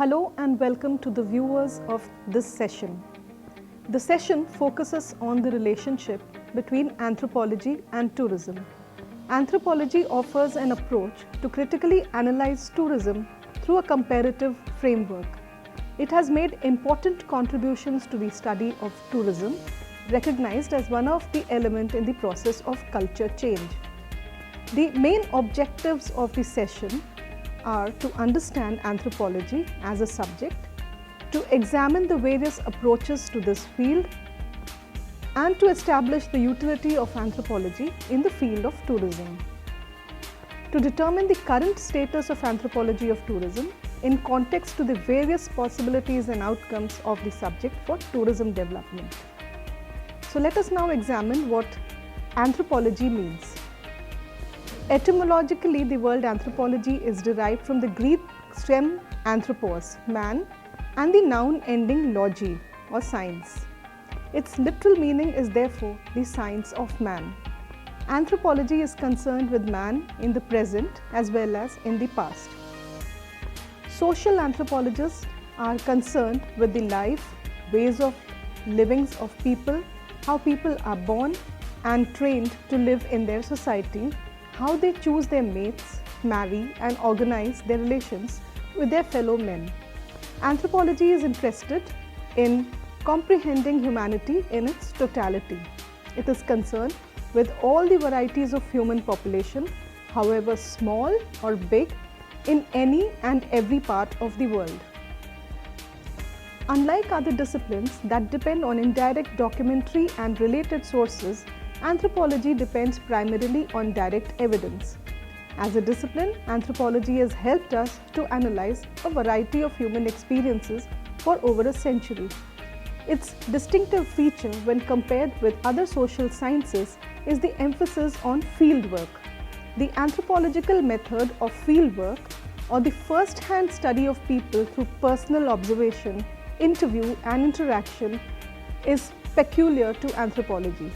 Hello and welcome to the viewers of this session. The session focuses on the relationship between anthropology and tourism. Anthropology offers an approach to critically analyze tourism through a comparative framework. It has made important contributions to the study of tourism, recognized as one of the elements in the process of culture change. The main objectives of the session are to understand anthropology as a subject, to examine the various approaches to this field, and to establish the utility of anthropology in the field of tourism. To determine the current status of anthropology of tourism in context to the various possibilities and outcomes of the subject for tourism development. So let us now examine what anthropology means. Etymologically, the word anthropology is derived from the Greek stem anthropos, man, and the noun ending logi or science. Its literal meaning is therefore the science of man. Anthropology is concerned with man in the present as well as in the past. Social anthropologists are concerned with the life, ways of living of people, how people are born and trained to live in their society, how they choose their mates, marry and organize their relations with their fellow men. Anthropology is interested in comprehending humanity in its totality. It is concerned with all the varieties of human population, however small or big, in any and every part of the world. Unlike other disciplines that depend on indirect documentary and related sources, anthropology depends primarily on direct evidence. As a discipline, anthropology has helped us to analyze a variety of human experiences for over a century. Its distinctive feature when compared with other social sciences is the emphasis on fieldwork. The anthropological method of fieldwork, or the first-hand study of people through personal observation, interview and interaction, is peculiar to anthropology.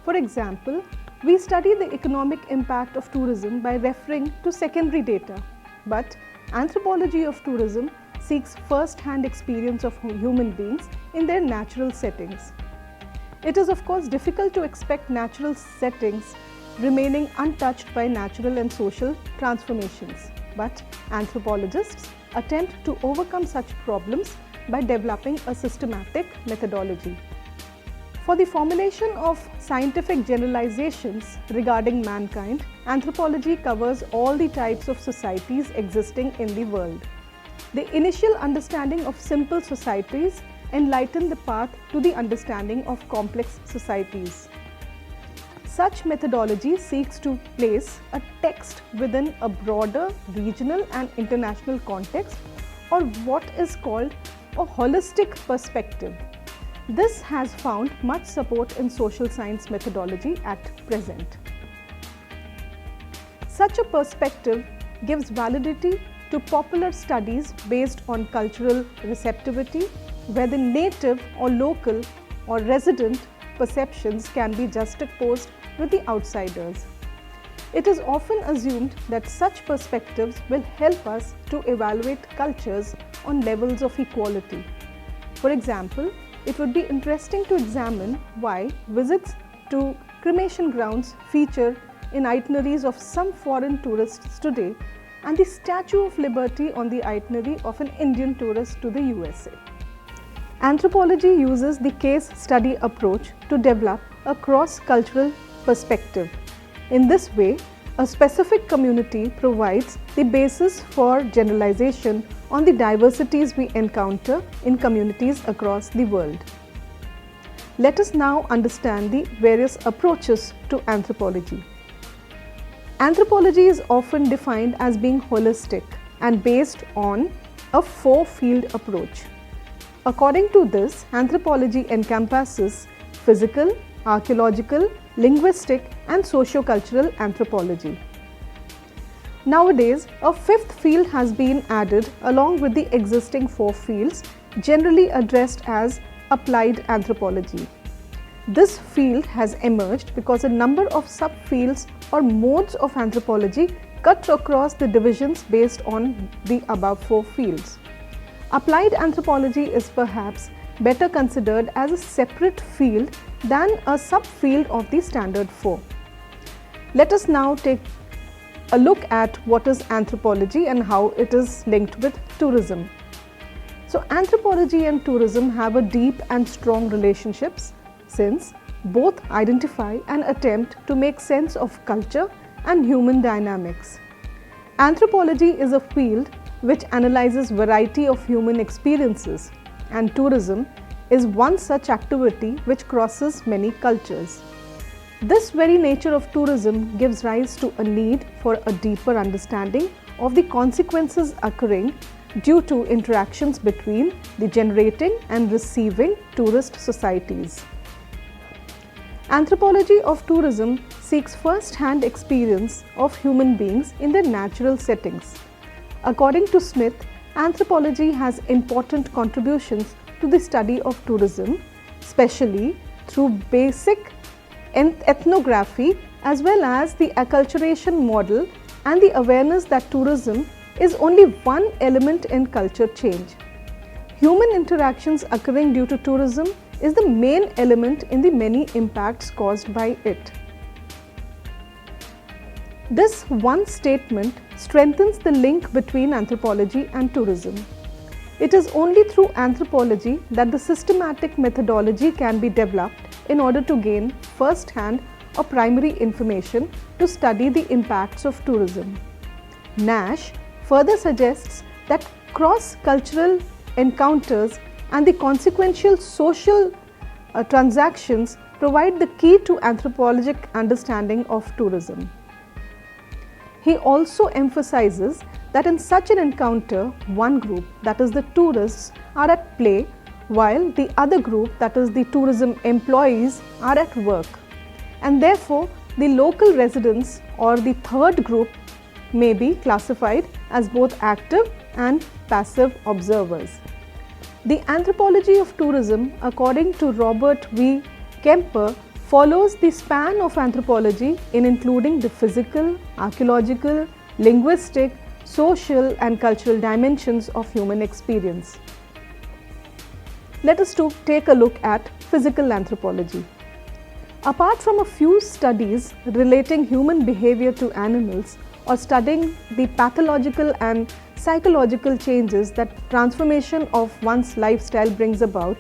For example, we study the economic impact of tourism by referring to secondary data, but anthropology of tourism seeks first-hand experience of human beings in their natural settings. It is of course difficult to expect natural settings remaining untouched by natural and social transformations, but anthropologists attempt to overcome such problems by developing a systematic methodology. For the formulation of scientific generalizations regarding mankind, anthropology covers all the types of societies existing in the world. The initial understanding of simple societies enlighten the path to the understanding of complex societies. Such methodology seeks to place a text within a broader regional and international context, or what is called a holistic perspective. This has found much support in social science methodology at present. Such a perspective gives validity to popular studies based on cultural receptivity, where the native or local or resident perceptions can be juxtaposed with the outsiders. It is often assumed that such perspectives will help us to evaluate cultures on levels of equality. For example, it would be interesting to examine why visits to cremation grounds feature in itineraries of some foreign tourists today and the Statue of Liberty on the itinerary of an Indian tourist to the USA. Anthropology uses the case study approach to develop a cross-cultural perspective. In this way, a specific community provides the basis for generalization on the diversities we encounter in communities across the world. Let us now understand the various approaches to anthropology. Anthropology is often defined as being holistic and based on a four-field approach. According to this, anthropology encompasses physical, archaeological, linguistic and socio-cultural anthropology. Nowadays, a fifth field has been added along with the existing four fields, generally addressed as applied anthropology. This field has emerged because a number of subfields or modes of anthropology cut across the divisions based on the above four fields. Applied anthropology is perhaps better considered as a separate field than a subfield of the standard four. Let us now take a look at what is anthropology and how it is linked with tourism. So, anthropology and tourism have a deep and strong relationships since both identify and attempt to make sense of culture and human dynamics. Anthropology is a field which analyzes variety of human experiences, and tourism is one such activity which crosses many cultures. This very nature of tourism gives rise to a need for a deeper understanding of the consequences occurring due to interactions between the generating and receiving tourist societies. Anthropology of tourism seeks first-hand experience of human beings in their natural settings. According to Smith, anthropology has important contributions to the study of tourism, especially through basic ethnography as well as the acculturation model and the awareness that tourism is only one element in culture change. Human interactions occurring due to tourism is the main element in the many impacts caused by it. This one statement strengthens the link between anthropology and tourism. It is only through anthropology that the systematic methodology can be developed in order to gain first-hand or primary information to study the impacts of tourism. Nash further suggests that cross-cultural encounters and the consequential social transactions provide the key to anthropologic understanding of tourism. He also emphasizes that in such an encounter, one group, that is the tourists, are at play, while the other group, that is the tourism employees, are at work. And therefore, the local residents or the third group may be classified as both active and passive observers. The anthropology of tourism, according to Robert V. Kemper, follows the span of anthropology in including the physical, archaeological, linguistic, social and cultural dimensions of human experience. Let us take a look at physical anthropology. Apart from a few studies relating human behavior to animals or studying the pathological and psychological changes that transformation of one's lifestyle brings about,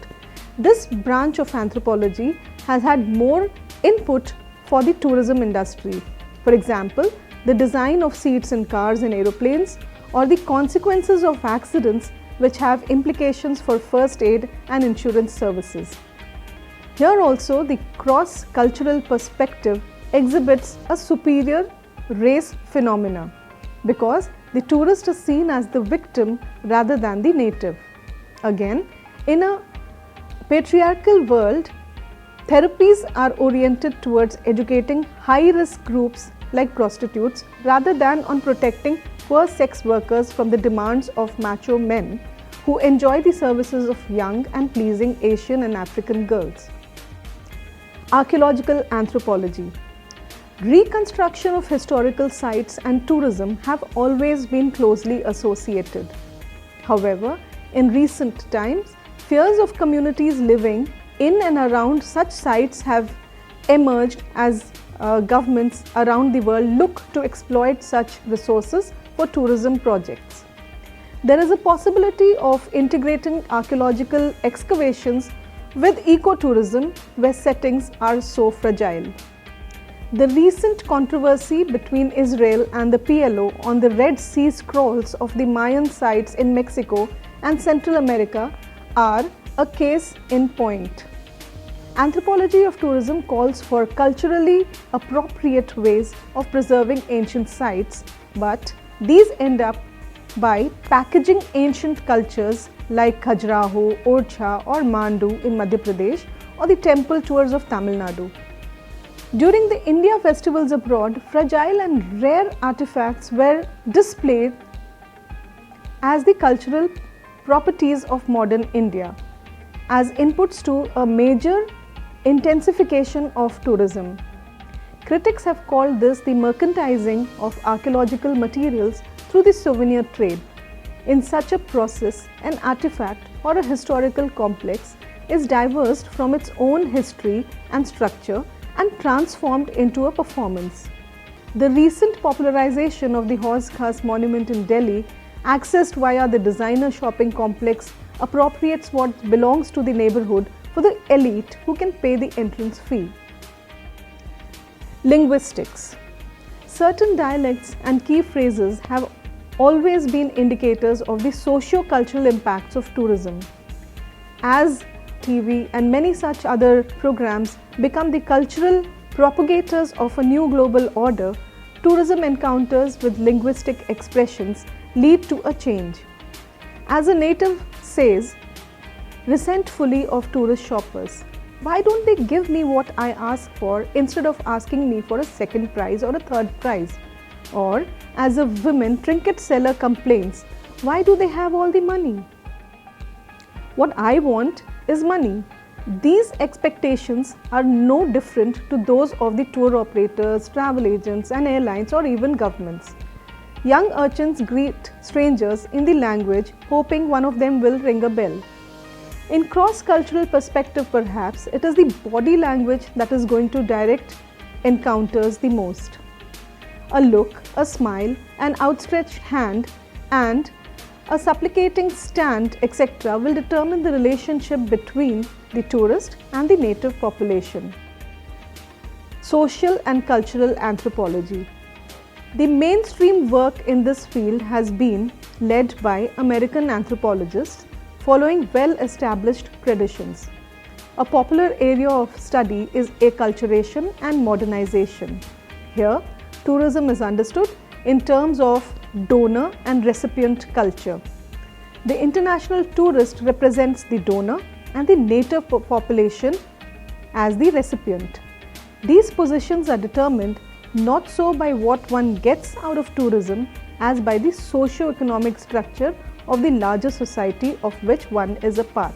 this branch of anthropology has had more input for the tourism industry. For example, the design of seats in cars and aeroplanes, or the consequences of accidents which have implications for first aid and insurance services. Here also the cross-cultural perspective exhibits a superior race phenomena because the tourist is seen as the victim rather than the native. Again, in a patriarchal world, therapies are oriented towards educating high-risk groups like prostitutes rather than on protecting poor sex workers from the demands of macho men who enjoy the services of young and pleasing Asian and African girls. Archaeological anthropology. Reconstruction of historical sites and tourism have always been closely associated. However, in recent times, fears of communities living in and around such sites have emerged as governments around the world look to exploit such resources for tourism projects. There is a possibility of integrating archaeological excavations with ecotourism where settings are so fragile. The recent controversy between Israel and the PLO on the Red Sea scrolls of the Mayan sites in Mexico and Central America are a case in point. Anthropology of tourism calls for culturally appropriate ways of preserving ancient sites, but these end up by packaging ancient cultures like Khajuraho, Orchha or Mandu in Madhya Pradesh or the temple tours of Tamil Nadu. During the India festivals abroad, fragile and rare artifacts were displayed as the cultural properties of modern India, as inputs to a major intensification of tourism. Critics have called this the merchandising of archaeological materials through the souvenir trade. In such a process, an artifact or a historical complex is divorced from its own history and structure and transformed into a performance. The recent popularization of the Hauz Khas monument in Delhi, accessed via the designer shopping complex, appropriates what belongs to the neighborhood for the elite who can pay the entrance fee. Linguistics. Certain dialects and key phrases have always been indicators of the socio-cultural impacts of tourism. As TV and many such other programs become the cultural propagators of a new global order, tourism encounters with linguistic expressions lead to a change. As a native says resentfully of tourist shoppers, why don't they give me what I ask for instead of asking me for a second prize or a third prize? Or as a women trinket seller complains, why do they have all the money? What I want is money. These expectations are no different to those of the tour operators, travel agents and airlines or even governments. Young urchins greet strangers in the language, hoping one of them will ring a bell. In cross-cultural perspective perhaps, it is the body language that is going to direct encounters the most. A look, a smile, an outstretched hand and a supplicating stand, etc. will determine the relationship between the tourist and the native population. Social and cultural anthropology. The mainstream work in this field has been led by American anthropologists following well-established traditions. A popular area of study is acculturation and modernization. Here, tourism is understood in terms of donor and recipient culture. The international tourist represents the donor and the native population as the recipient. These positions are determined not so by what one gets out of tourism as by the socio-economic structure of the larger society of which one is a part.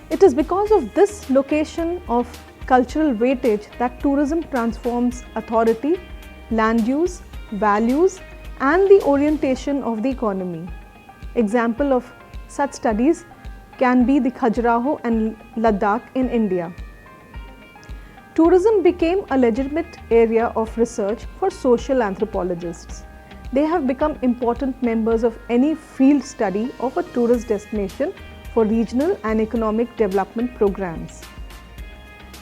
It is because of this location of cultural weightage that tourism transforms authority, land use, values and the orientation of the economy. Example of such studies can be the Khajuraho and Ladakh in India. Tourism became a legitimate area of research for social anthropologists. They have become important members of any field study of a tourist destination for regional and economic development programs.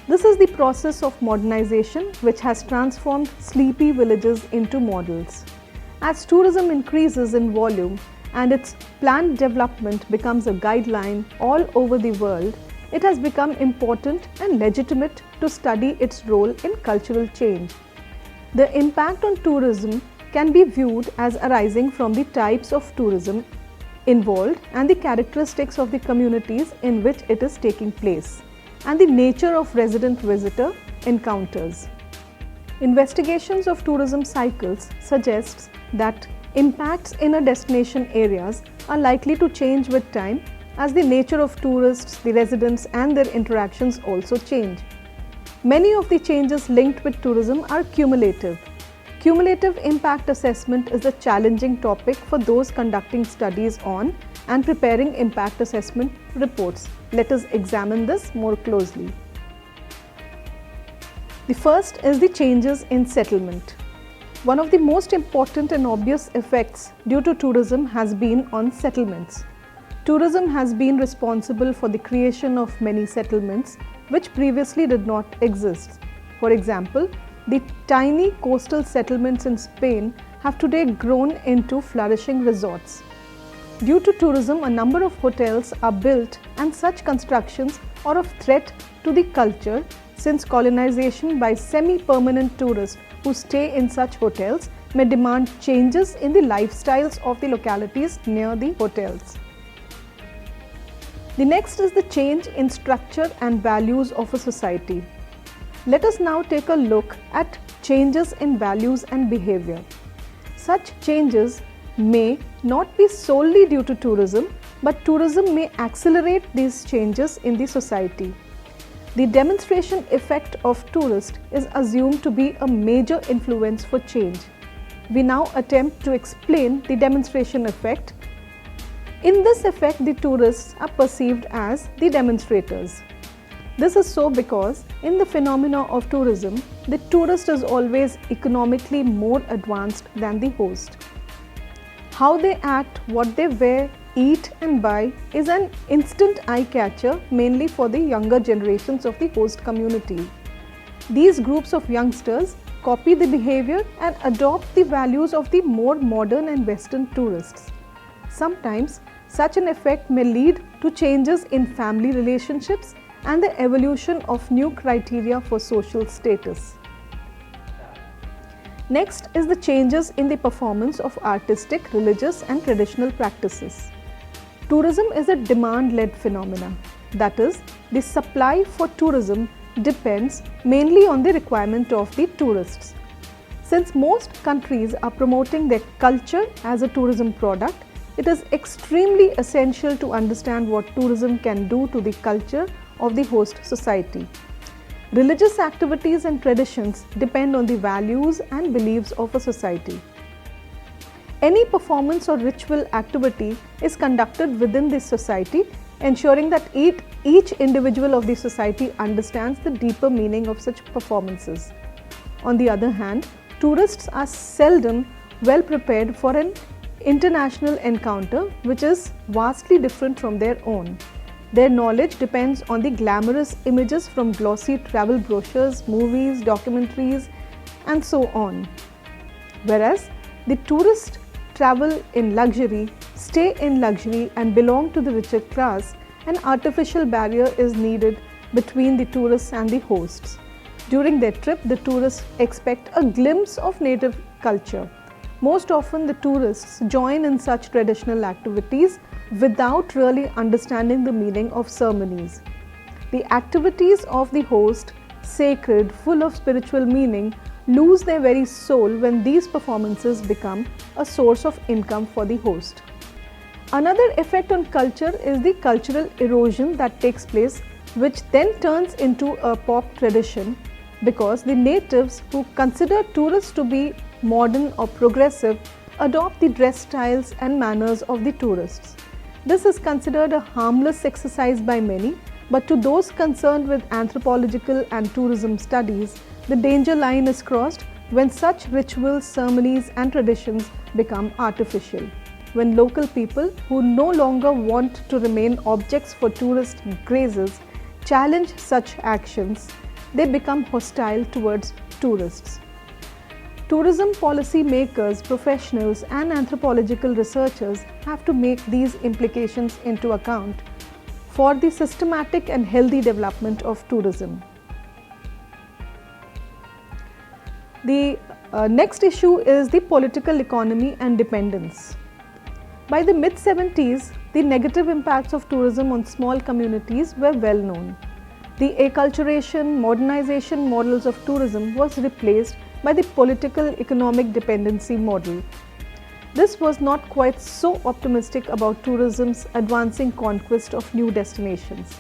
This is the process of modernization which has transformed sleepy villages into models. As tourism increases in volume and its planned development becomes a guideline all over the world, it has become important and legitimate to study its role in cultural change. The impact on tourism can be viewed as arising from the types of tourism involved and the characteristics of the communities in which it is taking place, and the nature of resident-visitor encounters. Investigations of tourism cycles suggests that impacts in a destination areas are likely to change with time as the nature of tourists, the residents and their interactions also change. Many of the changes linked with tourism are cumulative. Cumulative impact assessment is a challenging topic for those conducting studies on and preparing impact assessment reports. Let us examine this more closely. The first is the changes in settlement. One of the most important and obvious effects due to tourism has been on settlements. Tourism has been responsible for the creation of many settlements which previously did not exist. For example, the tiny coastal settlements in Spain have today grown into flourishing resorts. Due to tourism, a number of hotels are built and such constructions are of threat to the culture since colonization by semi-permanent tourists who stay in such hotels may demand changes in the lifestyles of the localities near the hotels. The next is the change in structure and values of a society. Let us now take a look at changes in values and behavior. Such changes may not be solely due to tourism, but tourism may accelerate these changes in the society. The demonstration effect of tourist is assumed to be a major influence for change. We now attempt to explain the demonstration effect. In this effect, the tourists are perceived as the demonstrators. This is so because in the phenomena of tourism, the tourist is always economically more advanced than the host. How they act, what they wear, eat and buy is an instant eye-catcher, mainly for the younger generations of the host community. These groups of youngsters copy the behavior and adopt the values of the more modern and Western tourists. Sometimes, such an effect may lead to changes in family relationships and the evolution of new criteria for social status. Next is the changes in the performance of artistic, religious and traditional practices. Tourism is a demand-led phenomenon. That is, the supply for tourism depends mainly on the requirement of the tourists. Since most countries are promoting their culture as a tourism product, it is extremely essential to understand what tourism can do to the culture of the host society. Religious activities and traditions depend on the values and beliefs of a society. Any performance or ritual activity is conducted within this society, ensuring that each individual of the society understands the deeper meaning of such performances. On the other hand, tourists are seldom well prepared for an international encounter which is vastly different from their own. Their knowledge depends on the glamorous images from glossy travel brochures, movies, documentaries, and so on. Whereas the tourists travel in luxury, stay in luxury, and belong to the richer class, an artificial barrier is needed between the tourists and the hosts. During their trip, the tourists expect a glimpse of native culture. Most often, the tourists join in such traditional activities without really understanding the meaning of ceremonies. The activities of the host, sacred, full of spiritual meaning, lose their very soul when these performances become a source of income for the host. Another effect on culture is the cultural erosion that takes place, which then turns into a pop tradition because the natives who consider tourists to be modern or progressive adopt the dress styles and manners of the tourists. This is considered a harmless exercise by many, but to those concerned with anthropological and tourism studies, the danger line is crossed when such rituals, ceremonies and traditions become artificial. When local people who no longer want to remain objects for tourist grazes challenge such actions, they become hostile towards tourists. Tourism policy makers, professionals and anthropological researchers have to make these implications into account for the systematic and healthy development of tourism. The next issue is the political economy and dependence. By the mid-70s, the negative impacts of tourism on small communities were well known. The acculturation, modernization models of tourism was replaced by the political economic dependency model. This was not quite so optimistic about tourism's advancing conquest of new destinations.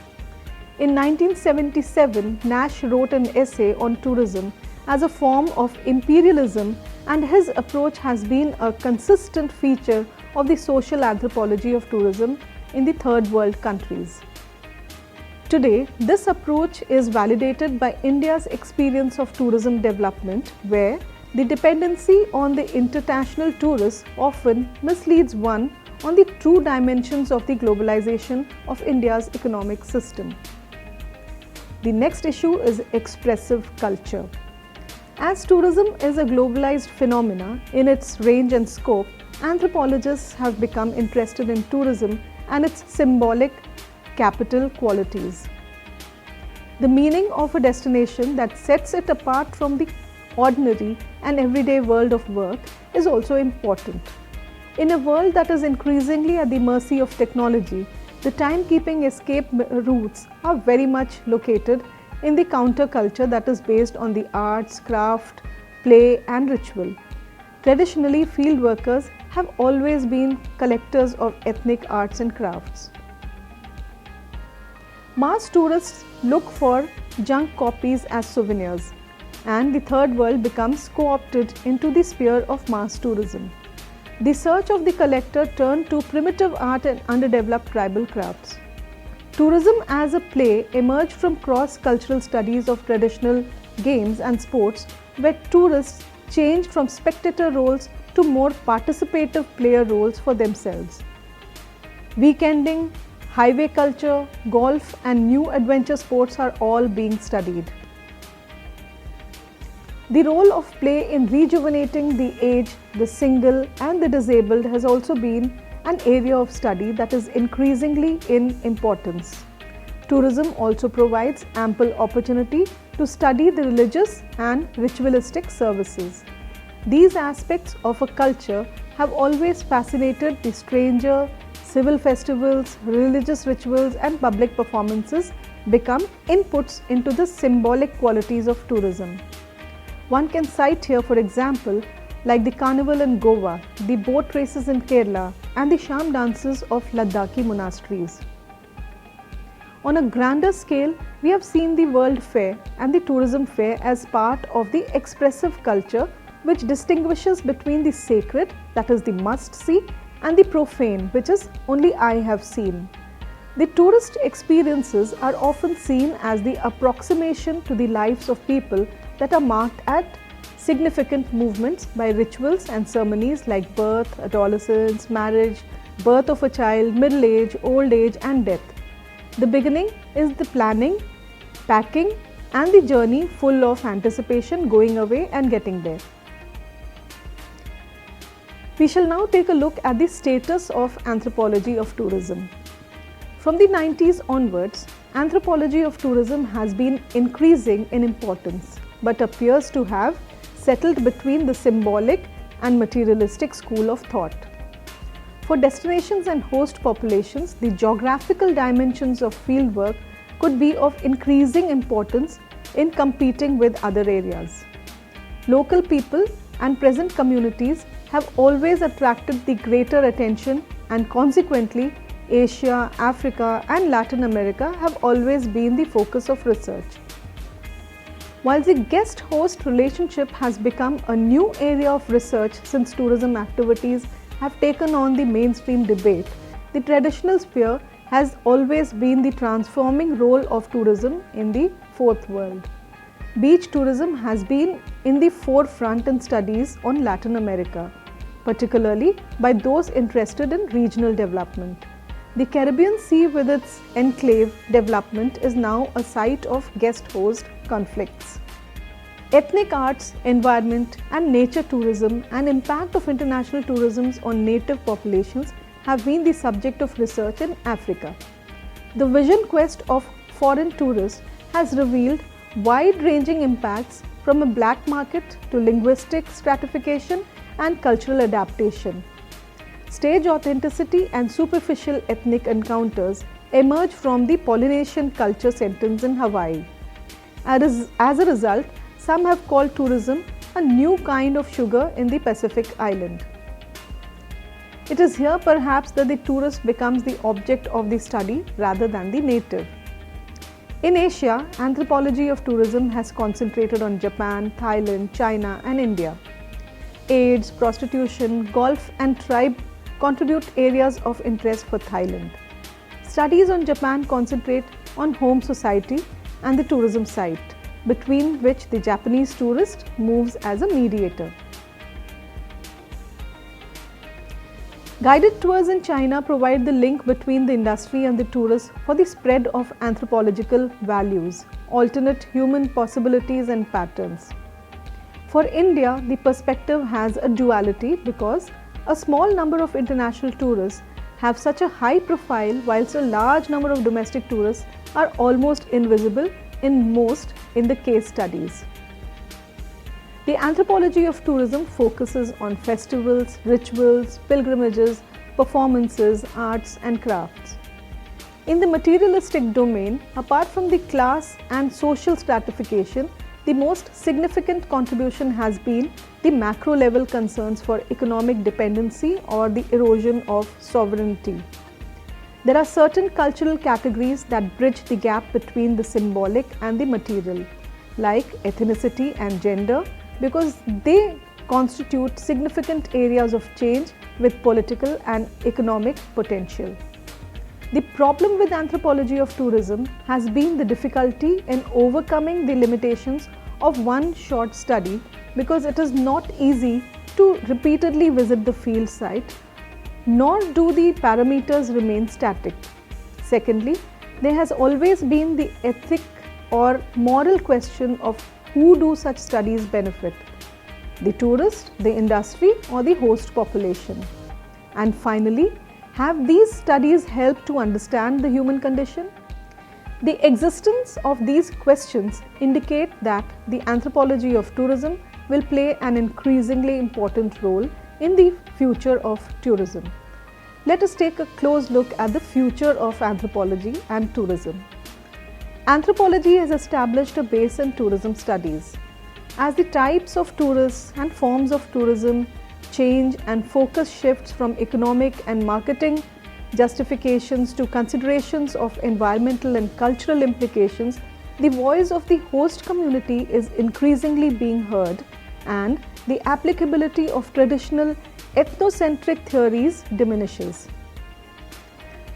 In 1977, Nash wrote an essay on tourism as a form of imperialism, and his approach has been a consistent feature of the social anthropology of tourism in the third world countries. Today, this approach is validated by India's experience of tourism development, where the dependency on the international tourists often misleads one on the true dimensions of the globalization of India's economic system. The next issue is expressive culture. As tourism is a globalized phenomenon in its range and scope, anthropologists have become interested in tourism and its symbolic capital qualities. The meaning of a destination that sets it apart from the ordinary and everyday world of work is also important. In a world that is increasingly at the mercy of technology, the timekeeping escape routes are very much located in the counterculture that is based on the arts, craft, play and ritual. Traditionally, field workers have always been collectors of ethnic arts and crafts. Mass tourists look for junk copies as souvenirs, and the third world becomes co-opted into the sphere of mass tourism. The search of the collector turned to primitive art and underdeveloped tribal crafts. Tourism as a play emerged from cross-cultural studies of traditional games and sports, where tourists changed from spectator roles to more participative player roles for themselves. Weekending, highway culture, golf and new adventure sports are all being studied. The role of play in rejuvenating the aged, the single and the disabled has also been an area of study that is increasingly in importance. Tourism also provides ample opportunity to study the religious and ritualistic services. These aspects of a culture have always fascinated the stranger. Civil festivals, religious rituals and public performances become inputs into the symbolic qualities of tourism. One can cite here, for example, like the carnival in Goa, the boat races in Kerala and the sham dances of Ladakhi monasteries. On a grander scale, we have seen the World Fair and the Tourism Fair as part of the expressive culture which distinguishes between the sacred, that is the must-see, and the profane, which is only I have seen. The tourist experiences are often seen as the approximation to the lives of people that are marked at significant movements by rituals and ceremonies like birth, adolescence, marriage, birth of a child, middle age, old age and death. The beginning is the planning, packing and the journey full of anticipation, going away and getting there. We shall now take a look at the status of anthropology of tourism. From the 90s onwards, anthropology of tourism has been increasing in importance, but appears to have settled between the symbolic and materialistic school of thought. For destinations and host populations, the geographical dimensions of fieldwork could be of increasing importance in competing with other areas. Local people and present communities have always attracted the greater attention, and consequently Asia, Africa and Latin America have always been the focus of research. While the guest-host relationship has become a new area of research since tourism activities have taken on the mainstream debate, the traditional sphere has always been the transforming role of tourism in the fourth world. Beach tourism has been in the forefront in studies on Latin America, particularly by those interested in regional development. The Caribbean Sea with its enclave development is now a site of guest-host conflicts. Ethnic arts, environment and nature tourism and impact of international tourism on native populations have been the subject of research in Africa. The vision quest of foreign tourists has revealed wide-ranging impacts from a black market to linguistic stratification and cultural adaptation. Stage authenticity and superficial ethnic encounters emerge from the Polynesian culture centers in Hawaii. As a result, some have called tourism a new kind of sugar in the Pacific island. It is here perhaps that the tourist becomes the object of the study rather than the native. In Asia, anthropology of tourism has concentrated on Japan, Thailand, China and India. AIDS, prostitution, golf and tribe contribute areas of interest for Thailand. Studies on Japan concentrate on home society and the tourism site, between which the Japanese tourist moves as a mediator. Guided tours in China provide the link between the industry and the tourist for the spread of anthropological values, alternate human possibilities and patterns. For India, the perspective has a duality because a small number of international tourists have such a high profile, whilst a large number of domestic tourists are almost invisible in the case studies. The anthropology of tourism focuses on festivals, rituals, pilgrimages, performances, arts and crafts. In the materialistic domain, apart from the class and social stratification, the most significant contribution has been the macro level concerns for economic dependency or the erosion of sovereignty. There are certain cultural categories that bridge the gap between the symbolic and the material, like ethnicity and gender, because they constitute significant areas of change with political and economic potential. The problem with anthropology of tourism has been the difficulty in overcoming the limitations of one short study, because it is not easy to repeatedly visit the field site, nor do the parameters remain static. Secondly, there has always been the ethic or moral question of who do such studies benefit: the tourist, the industry, or the host population. And finally, have these studies helped to understand the human condition? The existence of these questions indicate that the anthropology of tourism will play an increasingly important role in the future of tourism. Let us take a close look at the future of anthropology and tourism. Anthropology has established a base in tourism studies. As the types of tourists and forms of tourism change and focus shifts from economic and marketing justifications to considerations of environmental and cultural implications, the voice of the host community is increasingly being heard, and the applicability of traditional ethnocentric theories diminishes.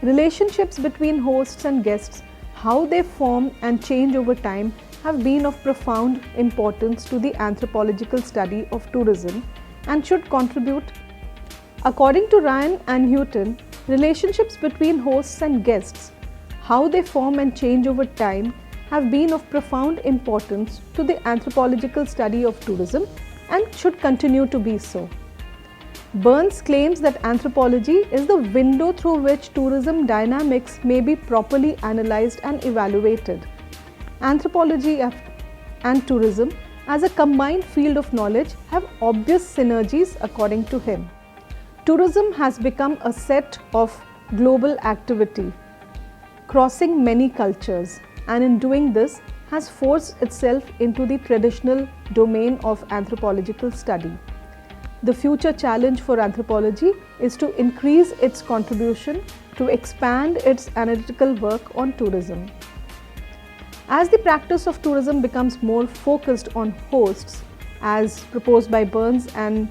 Relationships between hosts and guests, how they form and change over time, have been of profound importance to the anthropological study of tourism and should contribute. According to Ryan and Houghton, relationships between hosts and guests, how they form and change over time, have been of profound importance to the anthropological study of tourism and should continue to be so. Burns claims that anthropology is the window through which tourism dynamics may be properly analyzed and evaluated. Anthropology and tourism as a combined field of knowledge have obvious synergies according to him. Tourism has become a set of global activity, crossing many cultures, and in doing this has forced itself into the traditional domain of anthropological study. The future challenge for anthropology is to increase its contribution to expand its analytical work on tourism. As the practice of tourism becomes more focused on hosts, as proposed by Burns and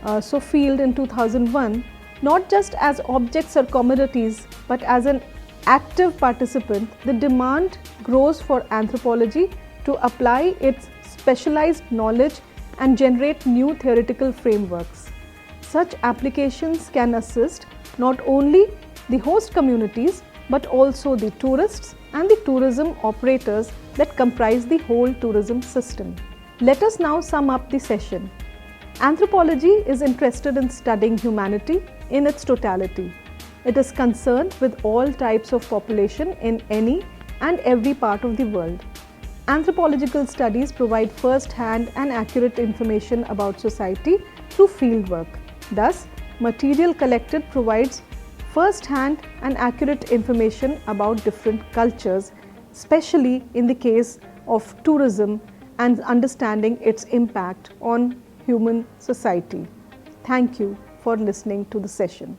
Sofield in 2001, not just as objects or commodities, but as an active participant, the demand grows for anthropology to apply its specialized knowledge and generate new theoretical frameworks. Such applications can assist not only the host communities, but also the tourists and the tourism operators that comprise the whole tourism system. Let us now sum up the session. Anthropology is interested in studying humanity in its totality. It is concerned with all types of population in any and every part of the world. Anthropological studies provide first-hand and accurate information about society through fieldwork. Thus, material collected provides first-hand and accurate information about different cultures, especially in the case of tourism and understanding its impact on human society. Thank you for listening to the session.